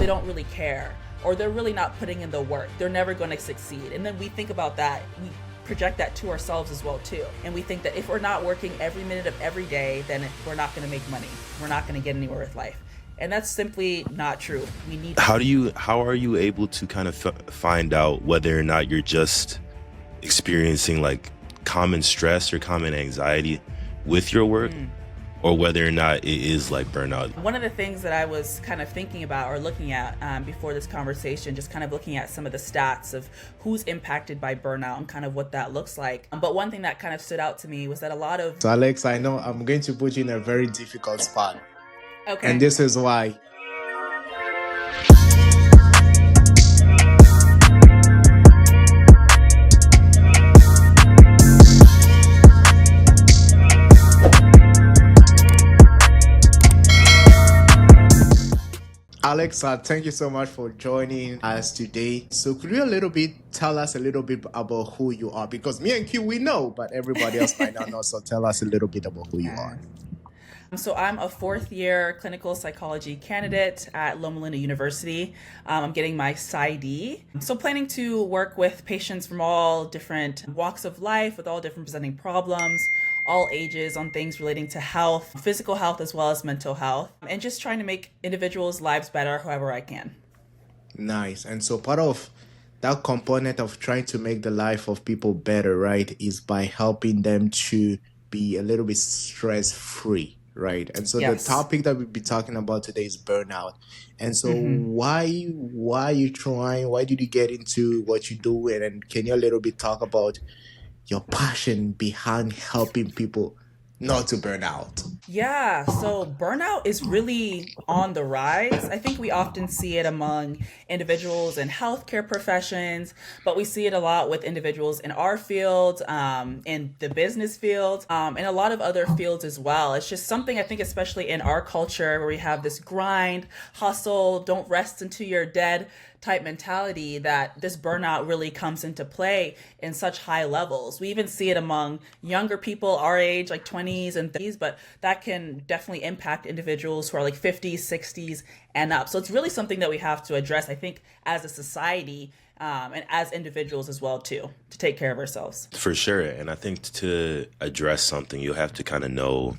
don't really care, or they're really not putting in the work. They're never going to succeed. And then we think about that. We project that to ourselves as well too. And we think that if we're not working every minute of every day, then we're not going to make money. We're not going to get anywhere with life. And that's simply not true. We need. How are you able to kind of find out whether or not you're just experiencing like common stress or common anxiety with your work, or whether or not it is like burnout? One of the things that I was kind of thinking about or looking at before this conversation, just kind of looking at some of the stats of who's impacted by burnout and kind of what that looks like. But one thing that kind of stood out to me was that a lot of... So Alex, I know I'm going to put you in a very difficult spot. Okay. And this is why. Alex, thank you so much for joining us today. So could you tell us a little bit about who you are? Because me and Q, we know, but everybody else might not know. So tell us a little bit about who you are. So I'm a fourth year clinical psychology candidate at Loma Linda University. I'm getting my PsyD. So planning to work with patients from all different walks of life with all different presenting problems, all ages, on things relating to health, physical health, as well as mental health, and just trying to make individuals' lives better however I can. Nice. And so part of that component of trying to make the life of people better, right, is by helping them to be a little bit stress-free. Right. And so Yes. The topic that we'll be talking about today is burnout. And so why are you trying? Why did you get into what you do? And can you a little bit talk about your passion behind helping people not to burn out? Yeah, so burnout is really on the rise. I think we often see it among individuals in healthcare professions, but we see it a lot with individuals in our field, in the business field, and a lot of other fields as well. It's just something I think, especially in our culture, where we have this grind, hustle, don't rest until you're dead type mentality, that this burnout really comes into play in such high levels. We even see it among younger people our age, like 20s and 30s, but that can definitely impact individuals who are like 50s, 60s and up. So it's really something that we have to address, I think, as a society, and as individuals as well too, to take care of ourselves. For sure. And I think to address something, you'll have to kind of know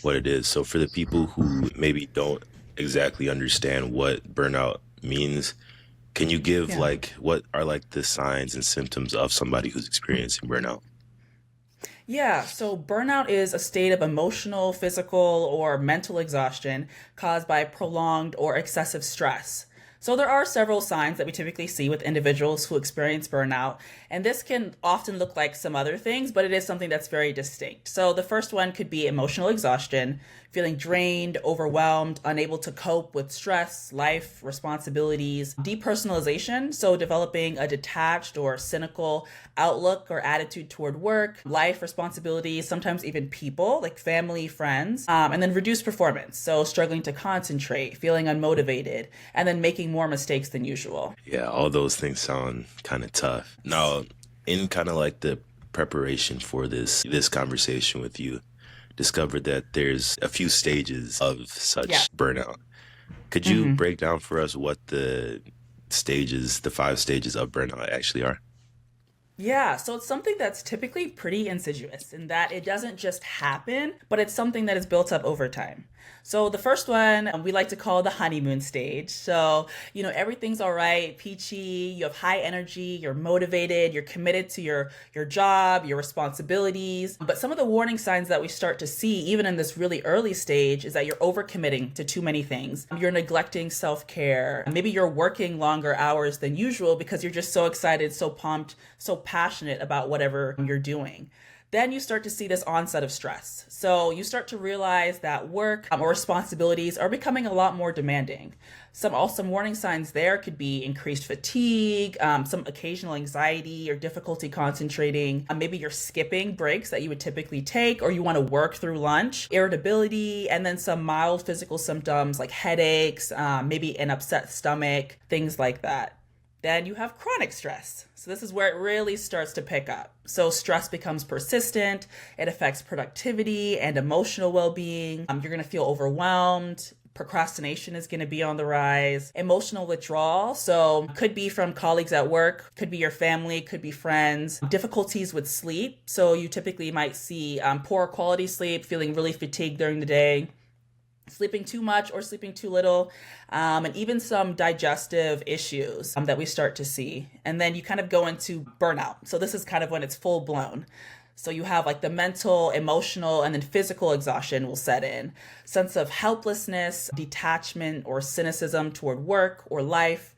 what it is. So for the people who maybe don't exactly understand what burnout means, can you give like what are like the signs and symptoms of somebody who's experiencing burnout? Yeah, so burnout is a state of emotional, physical, or mental exhaustion caused by prolonged or excessive stress. So there are several signs that we typically see with individuals who experience burnout, and this can often look like some other things, but it is something that's very distinct. So the first one could be emotional exhaustion, feeling drained, overwhelmed, unable to cope with stress, life, responsibilities. Depersonalization, so developing a detached or cynical outlook or attitude toward work, life, responsibilities, sometimes even people, like family, friends. And then reduced performance, so struggling to concentrate, feeling unmotivated, and then making more mistakes than usual. Yeah, all those things sound kind of tough. Now, in kind of like the preparation for this conversation with you, discovered that there's a few stages of such burnout. Could you break down for us what the 5 stages of burnout actually are? Yeah, so it's something that's typically pretty insidious in that it doesn't just happen, but it's something that is built up over time. So the first one we like to call the honeymoon stage. So, everything's all right, peachy, you have high energy, you're motivated, you're committed to your job, your responsibilities. But some of the warning signs that we start to see, even in this really early stage, is that you're overcommitting to too many things. You're neglecting self-care. Maybe you're working longer hours than usual because you're just so excited, so pumped, so passionate about whatever you're doing. Then you start to see this onset of stress. So you start to realize that work or responsibilities are becoming a lot more demanding. Some warning signs there could be increased fatigue, some occasional anxiety or difficulty concentrating. Maybe you're skipping breaks that you would typically take, or you want to work through lunch, irritability, and then some mild physical symptoms like headaches, maybe an upset stomach, things like that. Then you have chronic stress. So this is where it really starts to pick up. So stress becomes persistent. It affects productivity and emotional well-being. You're going to feel overwhelmed, Procrastination is going to be on the rise. Emotional withdrawal. So could be from colleagues at work, could be your family, could be friends. Difficulties with sleep. So you typically might see poor quality sleep, feeling really fatigued during the day, sleeping too much or sleeping too little, and even some digestive issues that we start to see. And then you kind of go into burnout. So this is kind of when it's full blown. So you have like the mental, emotional, and then physical exhaustion will set in. Sense of helplessness, detachment, or cynicism toward work or life.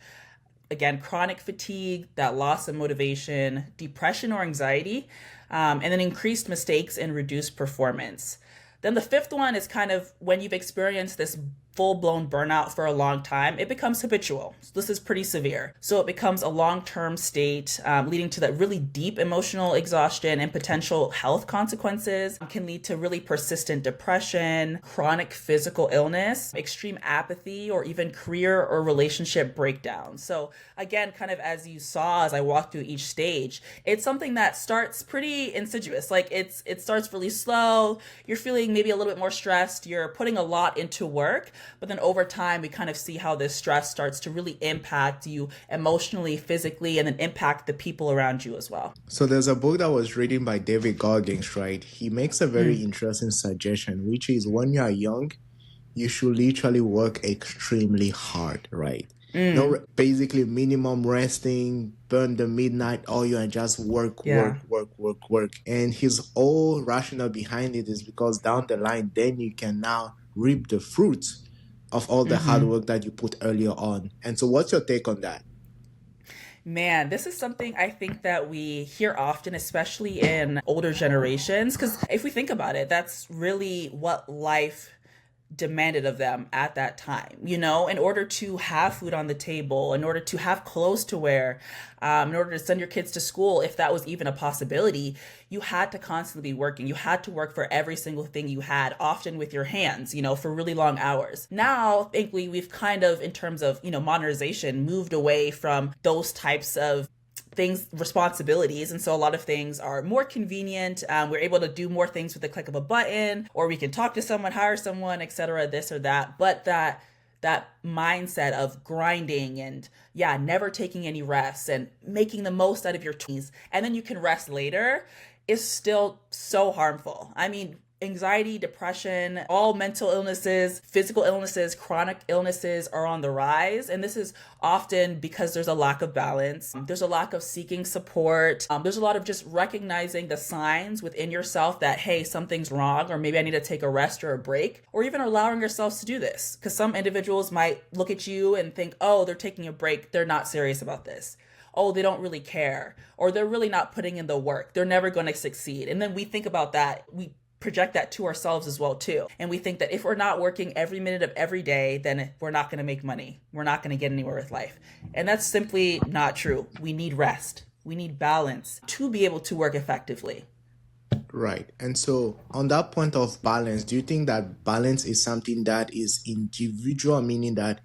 Again, chronic fatigue, that loss of motivation, depression or anxiety, and then increased mistakes and reduced performance. Then the fifth one is kind of when you've experienced this full-blown burnout for a long time, it becomes habitual. So this is pretty severe. So it becomes a long-term state, leading to that really deep emotional exhaustion and potential health consequences. It can lead to really persistent depression, chronic physical illness, extreme apathy, or even career or relationship breakdown. So again, kind of as you saw as I walked through each stage, it's something that starts pretty insidious. Like it starts really slow. You're feeling maybe a little bit more stressed. You're putting a lot into work. But then over time, we kind of see how this stress starts to really impact you emotionally, physically, and then impact the people around you as well. So there's a book that was written by David Goggins, right? He makes a very interesting suggestion, which is when you are young, you should literally work extremely hard, right? Basically minimum resting, burn the midnight oil and just work. And his whole rationale behind it is because down the line, then you can now reap the fruits of all the hard work that you put earlier on. And so what's your take on that? Man, this is something I think that we hear often, especially in older generations, because if we think about it, that's really what life demanded of them at that time. In order to have food on the table, in order to have clothes to wear, in order to send your kids to school, if that was even a possibility, you had to constantly be working. You had to work for every single thing you had, often with your hands, for really long hours. Now, thankfully, we've kind of, in terms of, modernization, moved away from those types of things, responsibilities. And so a lot of things are more convenient. We're able to do more things with the click of a button, or we can talk to someone, hire someone, etc., this or that. But that mindset of grinding and never taking any rests and making the most out of your 20s, and then you can rest later, is still so harmful. I mean, anxiety, depression, all mental illnesses, physical illnesses, chronic illnesses are on the rise. And this is often because there's a lack of balance. There's a lack of seeking support. There's a lot of just recognizing the signs within yourself that, hey, something's wrong, or maybe I need to take a rest or a break, or even allowing yourselves to do this. Because some individuals might look at you and think, oh, they're taking a break. They're not serious about this. Oh, they don't really care, or they're really not putting in the work. They're never going to succeed. And then we think about that. We project that to ourselves as well too. And we think that if we're not working every minute of every day, then we're not going to make money. We're not going to get anywhere with life. And that's simply not true. We need rest. We need balance to be able to work effectively. Right. And so on that point of balance, do you think that balance is something that is individual, meaning that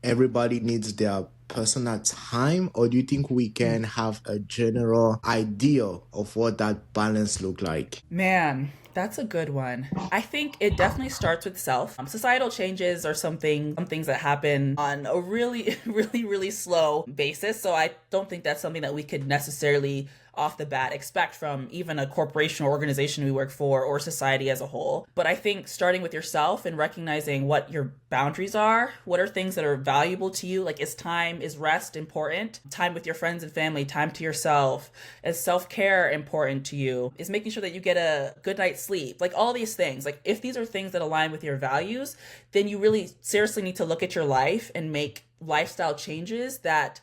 everybody needs their personal time, or do you think we can have a general idea of what that balance look like? Man, that's a good one. I think it definitely starts with self. Societal changes are some things that happen on a really, really, really slow basis. So I don't think that's something that we could necessarily off the bat expect from even a corporation or organization we work for or society as a whole. But I think starting with yourself and recognizing what your boundaries are, what are things that are valuable to you, like is rest important? Time with your friends and family, time to yourself. Is self-care important to you? Is making sure that you get a good night's sleep? Like all these things, like if these are things that align with your values, then you really seriously need to look at your life and make lifestyle changes that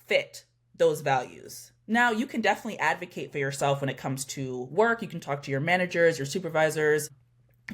fit those values. Now, you can definitely advocate for yourself when it comes to work. You can talk to your managers, your supervisors,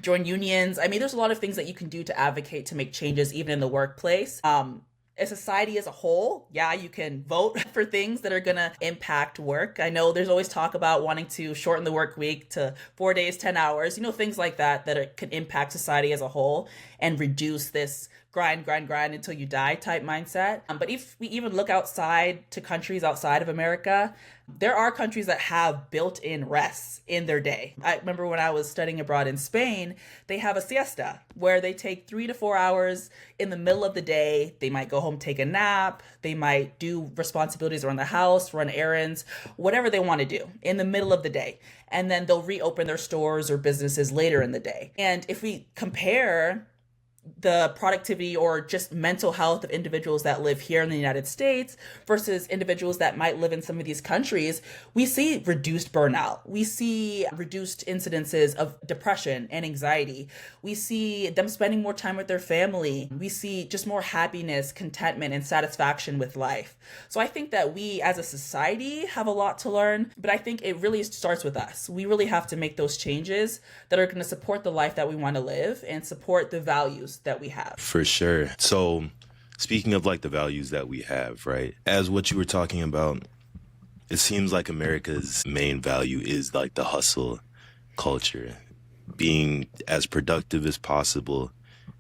join unions. I mean, there's a lot of things that you can do to advocate to make changes, even in the workplace. As society as a whole, you can vote for things that are going to impact work. I know there's always talk about wanting to shorten the work week to 4 days, 10 hours, things like that can impact society as a whole and reduce this grind, grind, grind until you die type mindset. But if we even look outside to countries outside of America, there are countries that have built-in rests in their day. I remember when I was studying abroad in Spain, they have a siesta where they take 3 to 4 hours in the middle of the day. They might go home, take a nap. They might do responsibilities around the house, run errands, whatever they want to do in the middle of the day. And then they'll reopen their stores or businesses later in the day. And if we compare the productivity or just mental health of individuals that live here in the United States versus individuals that might live in some of these countries, we see reduced burnout. We see reduced incidences of depression and anxiety. We see them spending more time with their family. We see just more happiness, contentment, and satisfaction with life. So I think that we as a society have a lot to learn, but I think it really starts with us. We really have to make those changes that are going to support the life that we want to live and support the values that we have. For sure. So speaking of like the values that we have, right? As what you were talking about, it seems like America's main value is like the hustle culture, being as productive as possible,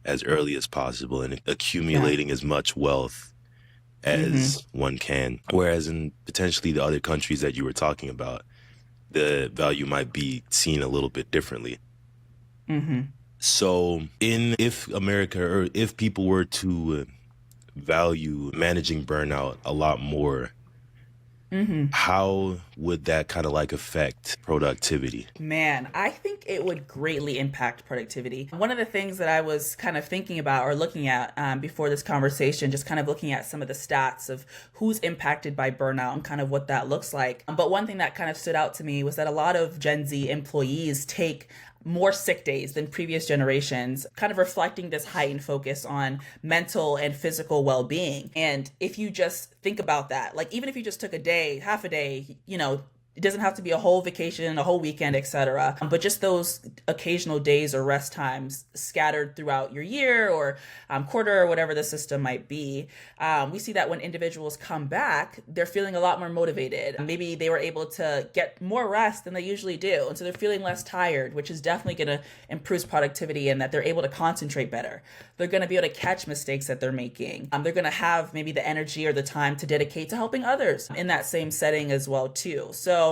as early as possible, and accumulating as much wealth as one can. Whereas in potentially the other countries that you were talking about, the value might be seen a little bit differently. So if America, or if people were to value managing burnout a lot more, how would that kind of like affect productivity? Man, I think it would greatly impact productivity. One of the things that I was kind of thinking about or looking at before this conversation, just kind of looking at some of the stats of who's impacted by burnout and kind of what that looks like. But one thing that kind of stood out to me was that a lot of Gen Z employees take more sick days than previous generations, kind of reflecting this heightened focus on mental and physical well-being. And if you just think about that, like even if you just took a day, half a day, you know, it doesn't have to be a whole vacation, a whole weekend, etc. But just those occasional days or rest times scattered throughout your year or quarter or whatever the system might be. We see that when individuals come back, they're feeling a lot more motivated. Maybe they were able to get more rest than they usually do. And so they're feeling less tired, which is definitely going to improve productivity and that they're able to concentrate better. They're going to be able to catch mistakes that they're making. They're going to have maybe the energy or the time to dedicate to helping others in that same setting as well, too. So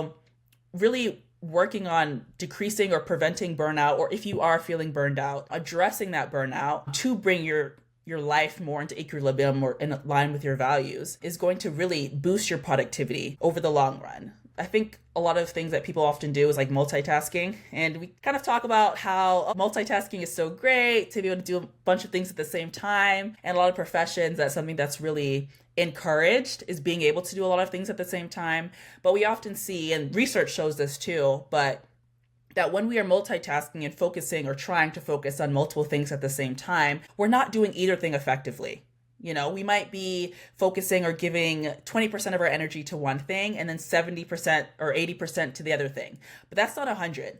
really working on decreasing or preventing burnout, or if you are feeling burned out, addressing that burnout to bring your life more into equilibrium or in line with your values is going to really boost your productivity over the long run. I think a lot of things that people often do is like multitasking. And we kind of talk about how multitasking is so great to be able to do a bunch of things at the same time. And a lot of professions, that's something that's really encouraged, is being able to do a lot of things at the same time. But we often see, and research shows this too, but that when we are multitasking and focusing or trying to focus on multiple things at the same time, we're not doing either thing effectively. You know, we might be focusing or giving 20% of our energy to one thing and then 70% or 80% to the other thing. But that's not 100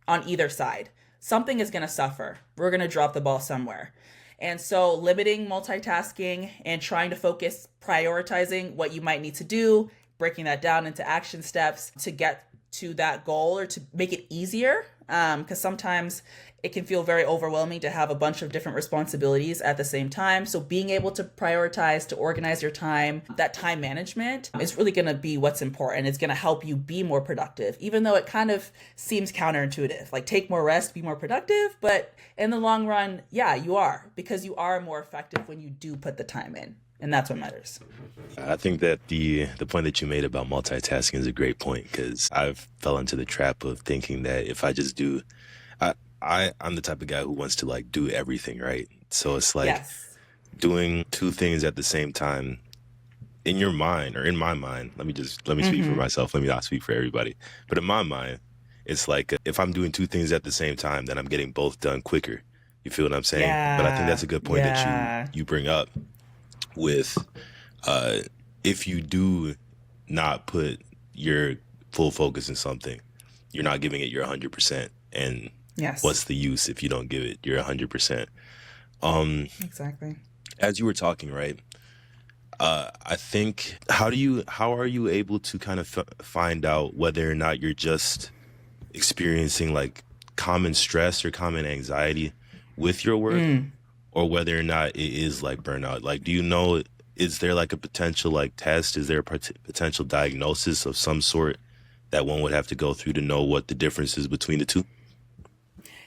on either side. Something is going to suffer. We're going to drop the ball somewhere. And so limiting multitasking and trying to focus, prioritizing what you might need to do, breaking that down into action steps to get to that goal or to make it easier. Because sometimes it can feel very overwhelming to have a bunch of different responsibilities at the same time. So being able to prioritize, to organize your time, that time management is really going to be what's important. It's going to help you be more productive, even though it kind of seems counterintuitive, like take more rest, be more productive. But in the long run, yeah, you are, because you are more effective when you do put the time in. And that's what matters. I think that the point that you made about multitasking is a great point, because I've fell into the trap of thinking that if I just do, I'm the type of guy who wants to like do everything, right? So it's like doing two things at the same time in your mind, or in my mind. Let me speak for myself. Let me not speak for everybody. But in my mind, it's like if I'm doing two things at the same time, then I'm getting both done quicker. You feel what I'm saying? Yeah. But I think that's a good point that you bring up with if you do not put your full focus in something, you're not giving it your 100%. And what's the use if you don't give it your 100%? Exactly. As you were talking, right? I think how are you able to kind of find out whether or not you're just experiencing like common stress or common anxiety with your work, or whether or not it is like burnout. Like, do you know, is there like a potential like test? Is there a potential diagnosis of some sort that one would have to go through to know what the difference is between the two?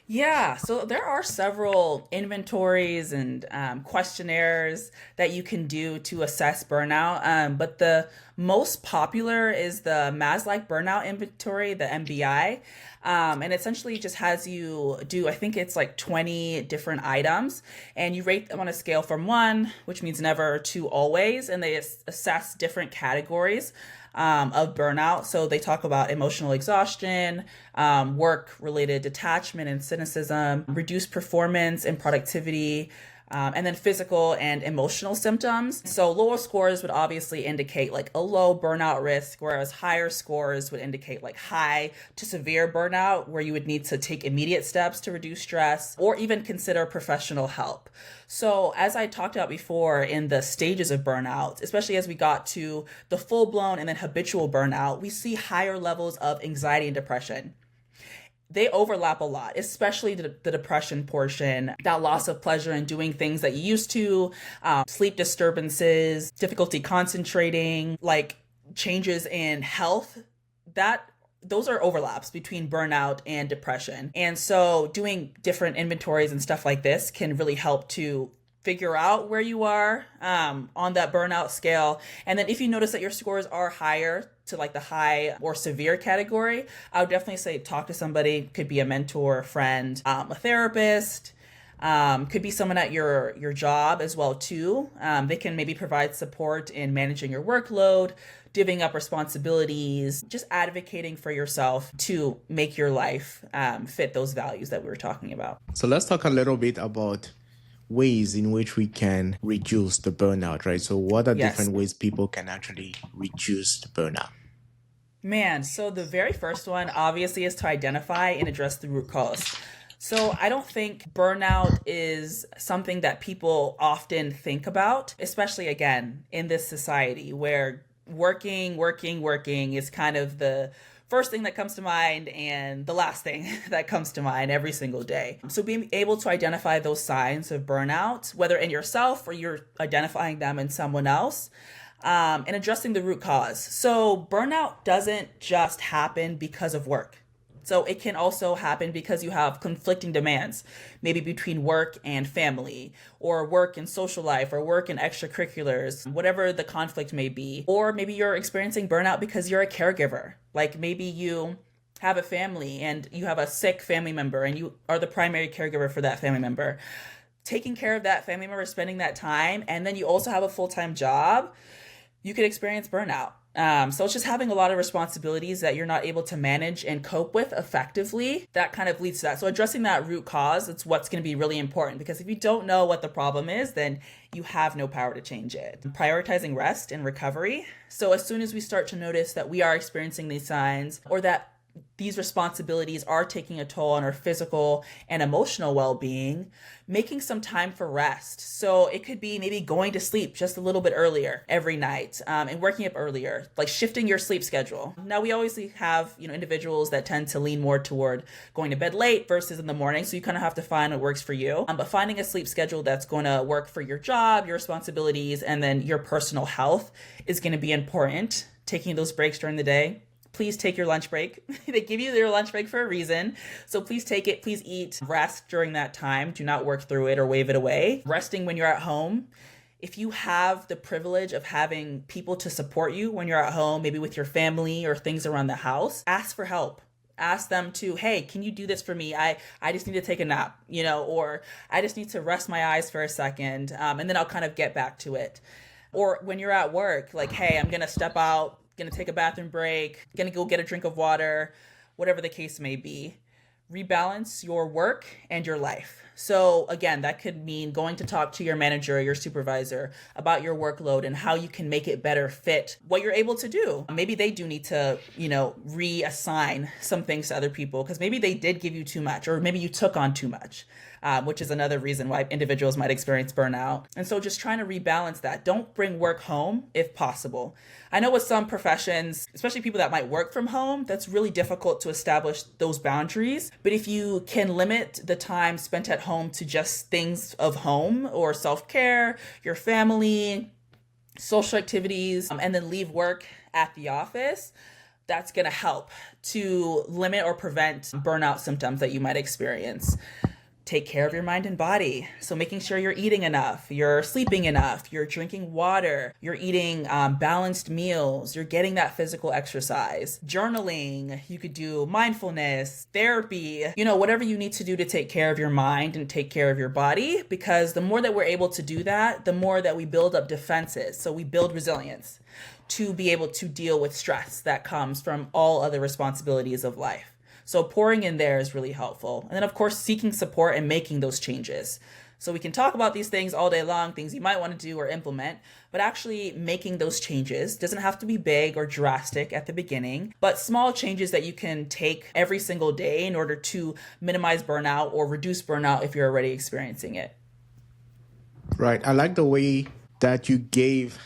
Yeah, so there are several inventories and questionnaires that you can do to assess burnout. But the most popular is the Maslow Burnout Inventory, the MBI. And essentially just has you do, I think it's like 20 different items, and you rate them on a scale from one, which means never, to always. And they assess different categories of burnout. So they talk about emotional exhaustion, work related detachment and cynicism, reduced performance and productivity, and then physical and emotional symptoms. So lower scores would obviously indicate like a low burnout risk, whereas higher scores would indicate like high to severe burnout, where you would need to take immediate steps to reduce stress or even consider professional help. So as I talked about before in the stages of burnout, especially as we got to the full blown and then habitual burnout, we see higher levels of anxiety and depression. They overlap a lot, especially the depression portion, that loss of pleasure in doing things that you used to, sleep disturbances, difficulty concentrating, like changes in health, that those are overlaps between burnout and depression. And so doing different inventories and stuff like this can really help to figure out where you are on that burnout scale. And then if you notice that your scores are higher to like the high or severe category, I would definitely say talk to somebody. Could be a mentor, a friend, a therapist, could be someone at your job as well too. They can maybe provide support in managing your workload, divvying up responsibilities, just advocating for yourself to make your life fit those values that we were talking about. So let's talk a little bit about ways in which we can reduce the burnout, right? So what are different ways people can actually reduce the burnout? Man, so the very first one obviously is to identify and address the root cause. So I don't think burnout is something that people often think about, especially again in this society where working is kind of the first thing that comes to mind and the last thing that comes to mind every single day. So being able to identify those signs of burnout, whether in yourself or you're identifying them in someone else, and addressing the root cause. So burnout doesn't just happen because of work. So it can also happen because you have conflicting demands, maybe between work and family, or work and social life, or work and extracurriculars, whatever the conflict may be. Or maybe you're experiencing burnout because you're a caregiver. Like maybe you have a family and you have a sick family member and you are the primary caregiver for that family member. Taking care of that family member, spending that time, and then you also have a full-time job, you could experience burnout. So it's just having a lot of responsibilities that you're not able to manage and cope with effectively. That kind of leads to that. So addressing that root cause, it's what's going to be really important, because if you don't know what the problem is, then you have no power to change it. Prioritizing rest and recovery. So as soon as we start to notice that we are experiencing these signs, or that these responsibilities are taking a toll on our physical and emotional well-being, making some time for rest. So it could be maybe going to sleep just a little bit earlier every night, and working up earlier, like shifting your sleep schedule. Now we always have, individuals that tend to lean more toward going to bed late versus in the morning. So you kind of have to find what works for you. But finding a sleep schedule that's going to work for your job, your responsibilities, and then your personal health is going to be important. Taking those breaks during the day. Please take your lunch break. They give you your lunch break for a reason. So please take it. Please eat. Rest during that time. Do not work through it or wave it away. Resting when you're at home. If you have the privilege of having people to support you when you're at home, maybe with your family or things around the house, ask for help. Ask them to, hey, can you do this for me? I just need to take a nap, or I just need to rest my eyes for a second, and then I'll kind of get back to it. Or when you're at work, like, hey, I'm going to step out, going to take a bathroom break, going to go get a drink of water, whatever the case may be. Rebalance your work and your life. So again, that could mean going to talk to your manager or your supervisor about your workload and how you can make it better fit what you're able to do. Maybe they do need to, reassign some things to other people because maybe they did give you too much, or maybe you took on too much. Which is another reason why individuals might experience burnout. And so just trying to rebalance that. Don't bring work home if possible. I know with some professions, especially people that might work from home, that's really difficult to establish those boundaries. But if you can limit the time spent at home to just things of home or self-care, your family, social activities, and then leave work at the office, that's going to help to limit or prevent burnout symptoms that you might experience. Take care of your mind and body. So making sure you're eating enough, you're sleeping enough, you're drinking water, you're eating balanced meals, you're getting that physical exercise, journaling, you could do mindfulness, therapy, whatever you need to do to take care of your mind and take care of your body, because the more that we're able to do that, the more that we build up defenses. So we build resilience to be able to deal with stress that comes from all other responsibilities of life. So pouring in there is really helpful. And then, of course, seeking support and making those changes. So we can talk about these things all day long, things you might want to do or implement, but actually making those changes doesn't have to be big or drastic at the beginning, but small changes that you can take every single day in order to minimize burnout or reduce burnout if you're already experiencing it. Right. I like the way that you gave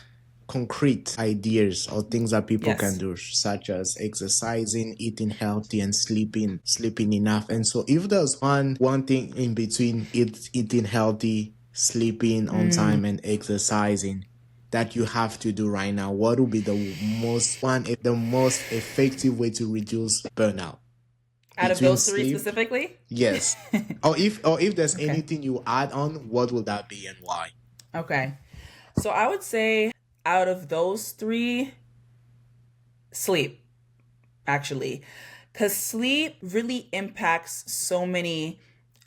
concrete ideas or things that people can do, such as exercising, eating healthy, and sleeping enough. And so if there's one thing in between eating healthy, sleeping on time, and exercising that you have to do right now, what would be the most effective way to reduce burnout? Out of those three specifically? Yes. or if there's anything you add on, what would that be and why? Okay. So I would say out of those three, sleep, actually, because sleep really impacts so many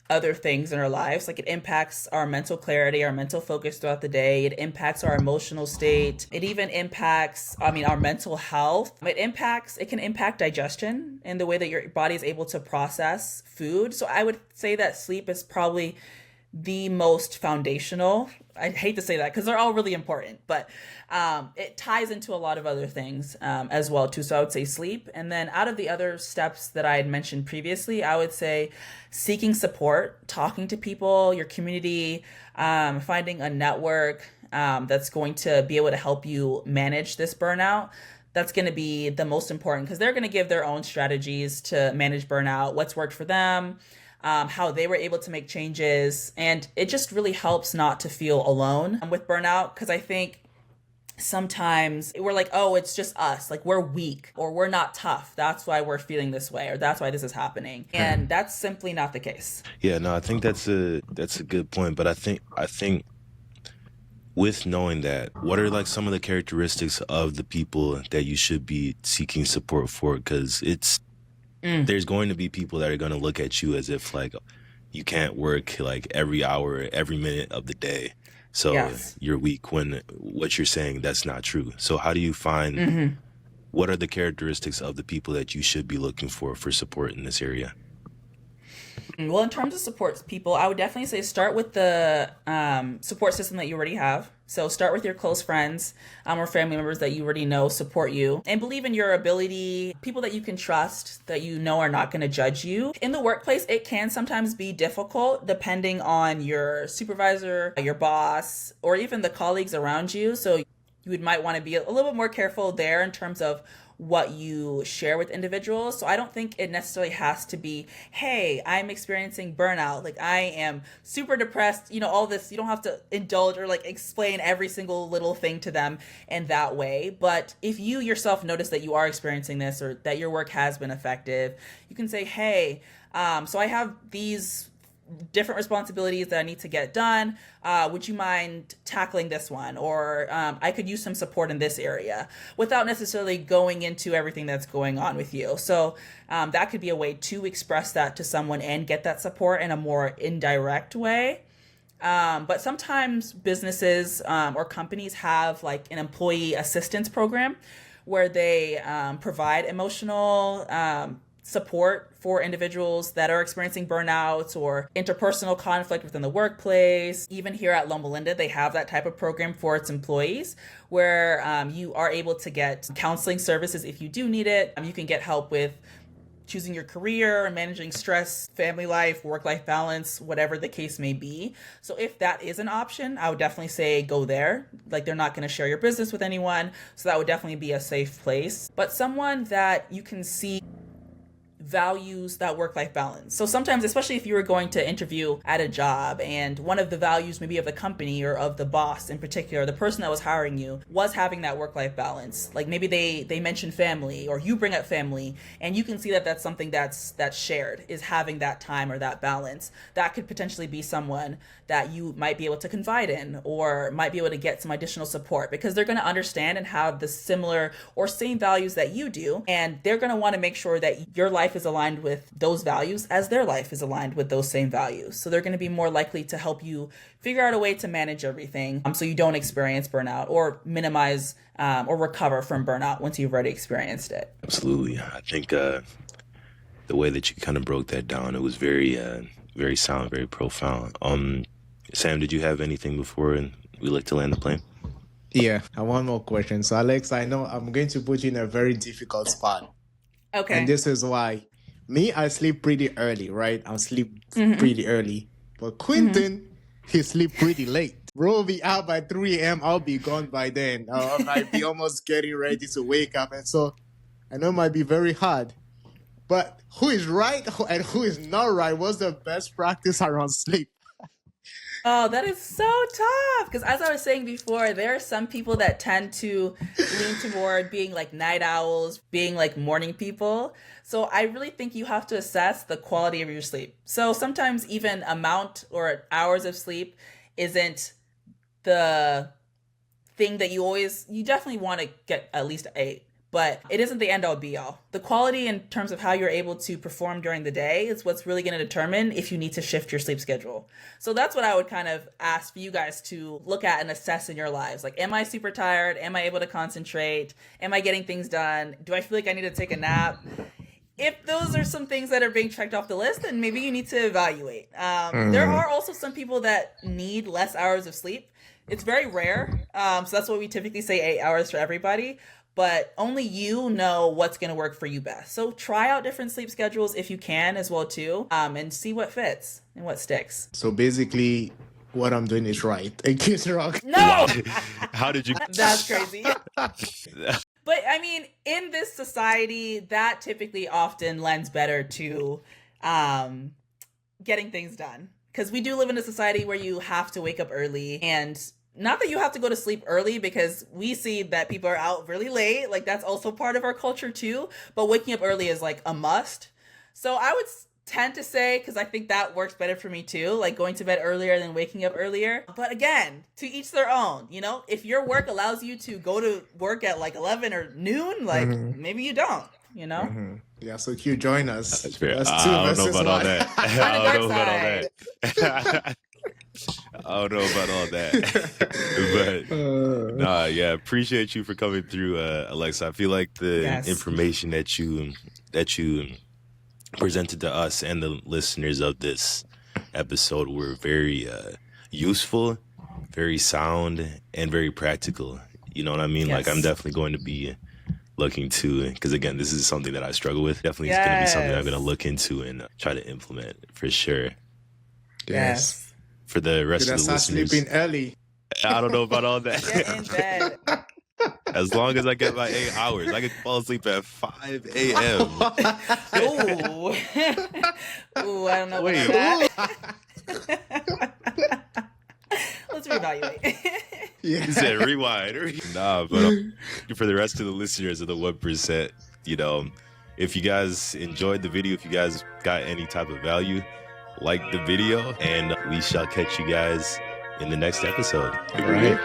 other things in our lives. Like, it impacts our mental clarity, our mental focus throughout the day. It impacts our emotional state. It even impacts, our mental health. It can impact digestion and the way that your body is able to process food. So I would say that sleep is probably the most foundational. I hate to say that because they're all really important, but it ties into a lot of other things as well too. So I would say sleep. And then out of the other steps that I had mentioned previously, I would say seeking support, talking to people, your community, finding a network that's going to be able to help you manage this burnout. That's going to be the most important because they're going to give their own strategies to manage burnout, what's worked for them, how they were able to make changes. And it just really helps not to feel alone with burnout, because I think sometimes we're like, oh, it's just us. Like, we're weak or we're not tough. That's why we're feeling this way, or that's why this is happening. And that's simply not the case. Yeah, no, I think that's a good point. But I think with knowing that, what are like some of the characteristics of the people that you should be seeking support for? Because there's going to be people that are going to look at you as if like you can't work like every hour, every minute of the day. So you're weak, when what you're saying, that's not true. So how do you find, what are the characteristics of the people that you should be looking for support in this area? Well, in terms of support people, I would definitely say start with the support system that you already have. So start with your close friends or family members that you already know support you, and believe in your ability, people that you can trust, that you know are not going to judge you. In the workplace, it can sometimes be difficult depending on your supervisor, your boss, or even the colleagues around you. So you might want to be a little bit more careful there in terms of what you share with individuals. So I don't think it necessarily has to be, hey, I'm experiencing burnout, like I am super depressed, all this. You don't have to indulge or like explain every single little thing to them in that way. But if you yourself notice that you are experiencing this or that your work has been effective, you can say, hey, so I have these different responsibilities that I need to get done. Would you mind tackling this one? Or I could use some support in this area, without necessarily going into everything that's going on with you. So that could be a way to express that to someone and get that support in a more indirect way. But sometimes businesses or companies have like an employee assistance program where they provide emotional support for individuals that are experiencing burnouts or interpersonal conflict within the workplace. Even here at Loma Linda, they have that type of program for its employees where you are able to get counseling services if you do need it. You can get help with choosing your career, managing stress, family life, work-life balance, whatever the case may be. So if that is an option, I would definitely say go there. Like, they're not going to share your business with anyone, so that would definitely be a safe place. But someone that you can see values that work-life balance. So sometimes, especially if you were going to interview at a job and one of the values maybe of the company or of the boss in particular, the person that was hiring you, was having that work-life balance. Like maybe they mention family, or you bring up family, and you can see that that's something that's shared, is having that time or that balance. That could potentially be someone that you might be able to confide in, or might be able to get some additional support, because they're going to understand and have the similar or same values that you do, and they're going to want to make sure that your life is aligned with those values as their life is aligned with those same values. So they're going to be more likely to help you figure out a way to manage everything, so you don't experience burnout, or minimize or recover from burnout once you've already experienced it. Absolutely. I think the way that you kind of broke that down, it was very sound, very profound. Sam, did you have anything before we like to land the plane? Yeah, and one more question. So, Alex, I know I'm going to put you in a very difficult spot. Okay. And this is why. Me, I sleep pretty early, right? I sleep pretty early. But Qynton, he sleep pretty late. Bro will be out by 3 a.m. I'll be gone by then. I might be almost getting ready to wake up. And so I know it might be very hard. But who is right and who is not right? What's the best practice around sleep? Oh, that is so tough. Because as I was saying before, there are some people that tend to lean toward being like night owls, being like morning people. So I really think you have to assess the quality of your sleep. So sometimes even amount or hours of sleep isn't the thing that you definitely want to get at least 8. But it isn't the end all be all. The quality in terms of how you're able to perform during the day is what's really going to determine if you need to shift your sleep schedule. So that's what I would kind of ask for you guys to look at and assess in your lives. Like, am I super tired? Am I able to concentrate? Am I getting things done? Do I feel like I need to take a nap? If those are some things that are being checked off the list, then maybe you need to evaluate. There are also some people that need less hours of sleep. It's very rare. So that's why we typically say 8 hours for everybody. But only you know what's going to work for you best. So try out different sleep schedules if you can as well too, and see what fits and what sticks. So basically, what I'm doing is right. And Kiss Rock. No! Wow. How did you... That's crazy. But I mean, in this society, that typically often lends better to getting things done. Because we do live in a society where you have to wake up early, and not that you have to go to sleep early, because we see that people are out really late. Like, that's also part of our culture too. But waking up early is like a must. So I would tend to say, because I think that works better for me too, like going to bed earlier than waking up earlier. But again, to each their own. You know, if your work allows you to go to work at like 11 or noon, like maybe you don't, you know? Yeah, so Q, join us. That's fair. That's I 2 don't know versus about all 1. that. On the I don't know dark about all that. I don't know about all that. But nah, yeah, appreciate you for coming through, Alexa. I feel like the information that you presented to us and the listeners of this episode were very useful, very sound, and very practical. You know what I mean? Yes. Like, I'm definitely going to be looking to, because again, this is something that I struggle with. Definitely it's going to be something I'm going to look into and try to implement for sure. Yes. For the rest of the Start listeners, sleeping early. I don't know about all that. Get in bed. As long as I get my 8 hours, I can fall asleep at 5 a.m. Ooh. Ooh, I don't know about that. Let's reevaluate. You said rewind. Nah, but for the rest of the listeners of the 1%, you know, if you guys enjoyed the video, if you guys got any type of value, like the video, and we shall catch you guys in the next episode. All right.